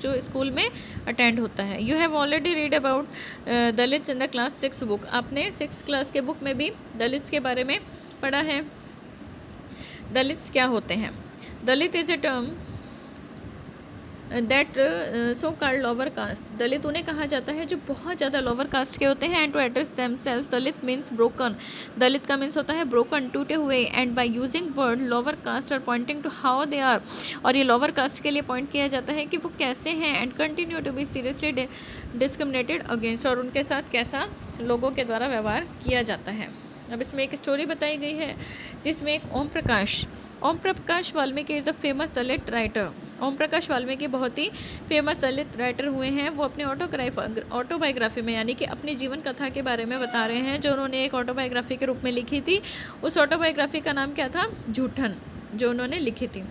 जो स्कूल में अटेंड होता है। You have already read about Dalits in the class 6 book. आपने 6 क्लास के बुक में भी दलित्स के बारे में पढ़ा है। दलित्स क्या होते हैं? Dalit is a term that so called lower caste. Dalit उन्हें कहा जाता है जो बहुत ज़्यादा लोअर कास्ट के होते हैं। And to address themselves, Dalit means broken. Dalit का मीन्स होता है ब्रोकन, टूटे हुए। And by using word lower caste are pointing to how they are, और ये लोअर कास्ट के लिए पॉइंट किया जाता है कि वो कैसे हैं। And continue to be seriously discriminated against, और उनके साथ कैसा लोगों के द्वारा व्यवहार किया जाता है। अब इसमें एक स्टोरी बताई गई है जिसमें एक Om Prakash Valmiki is a famous Dalit writer. Om Prakash Valmiki बहुत ही फेमस दलित राइटर हुए हैं। वो अपने ऑटोबायोग्राफी में, यानी कि अपनी जीवन कथा के बारे में बता रहे हैं, जो उन्होंने एक ऑटोबायोग्राफी के रूप में लिखी थी। उस ऑटोबायोग्राफी का नाम क्या था? झूठन, जो उन्होंने लिखी थी।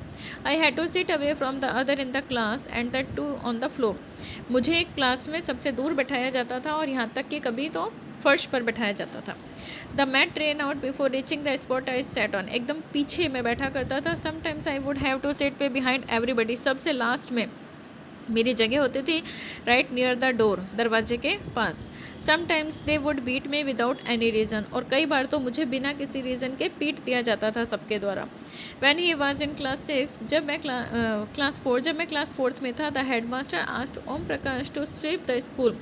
I had to sit away from the other in the class and that too on the floor. मुझे एक क्लास में सबसे दूर बैठाया जाता था, और यहाँ तक कि कभी तो फर्श पर बैठाया जाता था। The mat train out before reaching the spot I set on. एकदम पीछे में बैठा करता था। Sometimes I would have to sit way behind everybody. सबसे लास्ट में मेरी जगह होती थी, राइट नियर द डोर, दरवाजे के पास। Sometimes they would beat me without any reason, और कई बार तो मुझे बिना किसी रीज़न के पीट दिया जाता था सबके द्वारा। When he was in class 6, जब मैं क्लास 4th में था, the head master asked Om Prakash to sweep the school.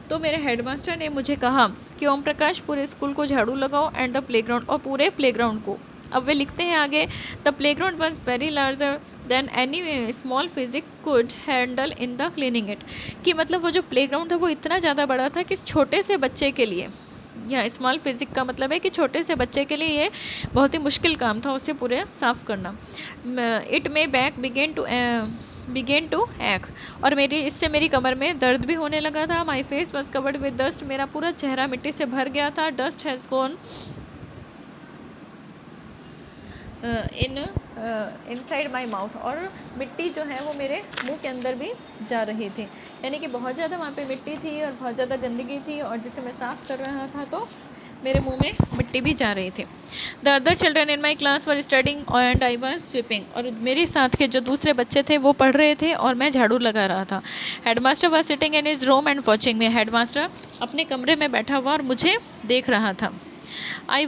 तो मेरे हेड मास्टर ने मुझे कहा कि ओम प्रकाश पूरे स्कूल को झाड़ू लगाओ, एंड द प्लेग्राउंड, और पूरे प्लेग्राउंड को। अब वे लिखते हैं आगे, the playground was very larger than any small physique could handle in the cleaning it. कि मतलब वो जो प्लेग्राउंड था वो इतना ज़्यादा बड़ा था कि छोटे से बच्चे के लिए, या स्मॉल फिजिक का मतलब है कि छोटे से बच्चे के लिए ये बहुत ही मुश्किल काम था उसे पूरे साफ करना। It may back begin to ache, और मेरी कमर में दर्द भी होने लगा था। My face was covered with dust, मेरा पूरा चेहरा मिट्टी से भर गया था। Dust has gone inside my mouth, और मिट्टी जो है वो मेरे मुंह के अंदर भी जा रही थी। यानी कि बहुत ज़्यादा वहाँ पे मिट्टी थी और बहुत ज़्यादा गंदगी थी, और जिसे मैं साफ़ कर रहा था तो मेरे मुंह में मिट्टी भी जा रही थी। The other children in my class were studying and I was sweeping, और मेरे साथ के जो दूसरे बच्चे थे वो पढ़ रहे थे और मैं झाड़ू लगा रहा था। Headmaster was sitting in his room and watching me. Headmaster अपने कमरे में बैठा हुआ और मुझे देख रहा था। I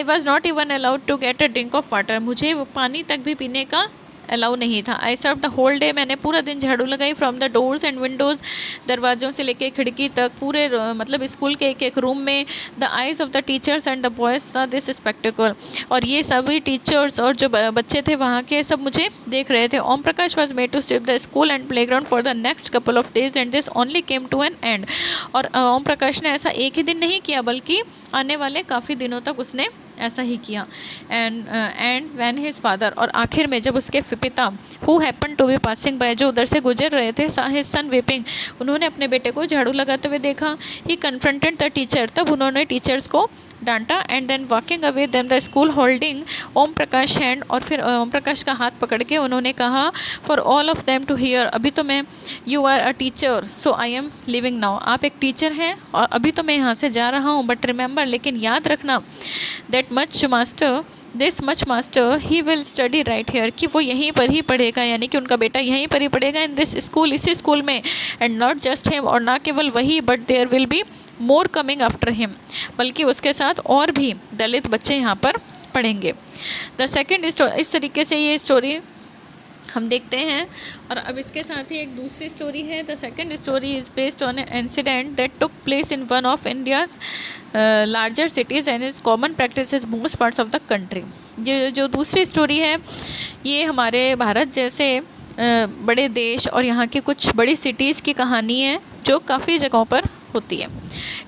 was not even allowed to get a drink of water. मुझे वो पानी तक भी पीने का अलाउ नहीं था। I serve the whole day, मैंने पूरा दिन झाड़ू लगाई। From the doors and windows, दरवाज़ों से लेके खिड़की तक, पूरे मतलब स्कूल के एक एक रूम में। The eyes of the teachers and the boys सा दिस स्पेक्टिकल, और ये सभी टीचर्स और जो बच्चे थे वहाँ के, सब मुझे देख रहे थे। Om Prakash was made to sweep the school and play ground for the next couple of days and this only came to an end. और ओम प्रकाश ने ऐसा एक ही दिन नहीं किया, बल्कि आने वाले काफ़ी दिनों तक उसने ऐसा ही किया। एंड व्हेन हिज फादर, और आखिर में जब उसके पिता, who happen to be passing by, जो उधर से गुजर रहे थे, सा हिज सन वीपिंग, उन्होंने अपने बेटे को झाड़ू लगाते हुए देखा। ही कन्फ्रंटेड द टीचर, तब उन्होंने टीचर्स को डांटा। And then walking away them the school holding Om Prakash hand, और फिर ओम प्रकाश का हाथ पकड़ के उन्होंने कहा, for all of them to hear, अभी तो मैं, you are a teacher so I am living now, आप एक टीचर हैं और अभी तो मैं यहाँ से जा रहा हूँ, बट रिमेंबर, लेकिन याद रखना, that much master he will study right here, कि वो यहीं पर ही पढ़ेगा, यानी कि उनका बेटा यहीं पर ही पढ़ेगा, इन दिस स्कूल, इसी स्कूल में। एंड नॉट जस्ट हिम, और ना केवल वही, but there will be more coming after him, बल्कि उसके साथ और भी दलित बच्चे यहाँ पर पढ़ेंगे। द सेकेंड स्टोरी, इस तरीके से ये स्टोरी हम देखते हैं। और अब इसके साथ ही एक दूसरी स्टोरी है। The second story is based on an incident that took place in one of India's larger cities and is common practice is most parts of the country. ये जो दूसरी स्टोरी है, ये हमारे भारत जैसे बड़े देश और यहाँ की कुछ बड़ी सिटीज़ की कहानी है, जो काफ़ी जगहों पर होती है।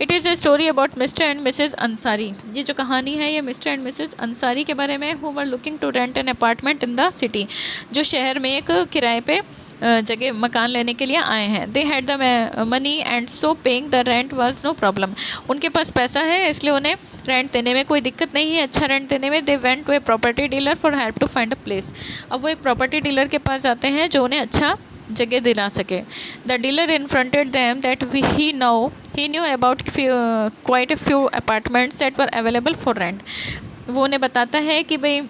It is a story about Mr and Mrs Ansari. ये जो कहानी है, ये मिस्टर एंड मिसेज अंसारी के बारे में, who were looking to rent an apartment in the city, जो शहर में एक किराए पे जगह मकान लेने के लिए आए हैं। They had the money and so paying the rent was no problem. उनके पास पैसा है, इसलिए उन्हें रेंट देने में कोई दिक्कत नहीं है, अच्छा रेंट देने में। They went to a property dealer for help to find a place. अब वो एक प्रॉपर्टी डीलर के पास जाते हैं जो उन्हें अच्छा जगह दिला सके। The dealer informed them that he knew about quite a few apartments that were available for rent. वो उन्हें बताता है कि भाई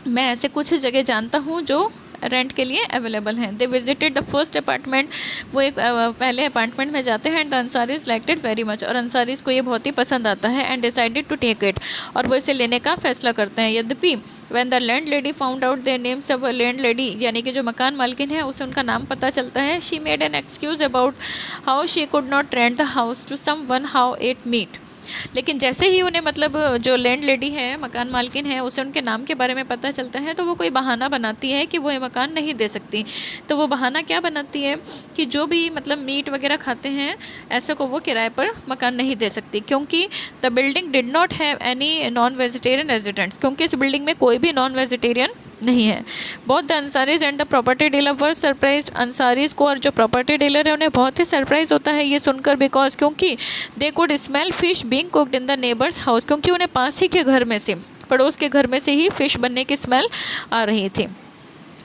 मैं ऐसे कुछ जगह जानता हूँ जो रेंट के लिए अवेलेबल हैं। They visited the first apartment, वो एक पहले अपार्टमेंट में जाते हैं। And the Ansaris liked it very much, और अंसारीज को ये बहुत ही पसंद आता है। And decided to take it, और वो इसे लेने का फैसला करते हैं। यद्यपि when the land lady found out their names, अब लैंड लेडी यानी कि जो मकान मालकिन है उसे उनका नाम पता चलता है, she made an excuse about how she could not rent the house to someone how it meat. लेकिन जैसे ही उन्हें मतलब जो लैंड लेडी है, मकान मालकिन है, उसे उनके नाम के बारे में पता चलता है, तो वो कोई बहाना बनाती है कि वो ये मकान नहीं दे सकती। तो वो बहाना क्या बनाती है कि जो भी मतलब मीट वगैरह खाते हैं ऐसे को वो किराए पर मकान नहीं दे सकती, क्योंकि the building did not have any non vegetarian residents, क्योंकि इस बिल्डिंग में कोई भी नॉन वेजिटेरियन नहीं है। Both the Ansaris and the property dealer were surprised, Ansaris को और जो प्रॉपर्टी डीलर है उन्हें बहुत ही सरप्राइज होता है ये सुनकर, बिकॉज क्योंकि they could smell fish being cooked in the neighbours house, क्योंकि उन्हें पास ही के घर में से, पड़ोस के घर में से ही फिश बनने की स्मेल आ रही थी।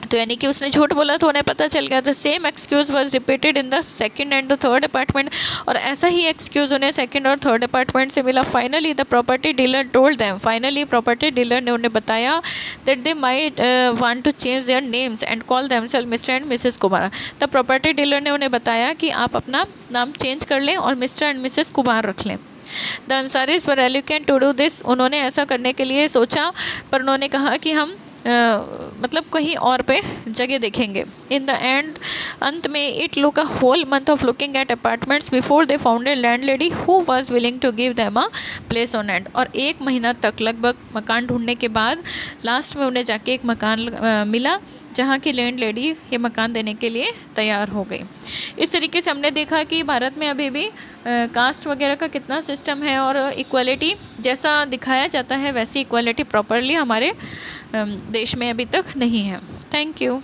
तो यानी कि उसने झूठ बोला तो उन्हें पता चल गया था। Same excuse was repeated in the second and the third apartment, और ऐसा ही एक्सक्यूज़ उन्हें सेकंड और थर्ड अपार्टमेंट से मिला। Finally the property dealer told them, finally property dealer ने उन्हें बताया that they might want to change their names and call themselves Mr and Mrs Kumar. तब प्रॉपर्टी डीलर ने उन्हें बताया कि आप अपना नाम चेंज कर लें और मिस्टर एंड मिसेस कुमार रख लें। The Ansaris were reluctant to do this, उन्होंने ऐसा करने के लिए सोचा, पर उन्होंने कहा कि हम मतलब कहीं और पे जगह देखेंगे। इन द एंड, अंत में it look a whole month of looking at apartments before they found a landlady who was willing to give them a place on end. और 1 महीना तक लगभग मकान ढूंढने के बाद लास्ट में उन्हें जाके एक मकान मिला जहाँ की लैंड लेडी ये मकान देने के लिए तैयार हो गई। इस तरीके से हमने देखा कि भारत में अभी भी कास्ट वगैरह का कितना सिस्टम है, और इक्वालिटी जैसा दिखाया जाता है वैसी इक्वालिटी प्रॉपरली हमारे देश में अभी तक नहीं है। Thank you.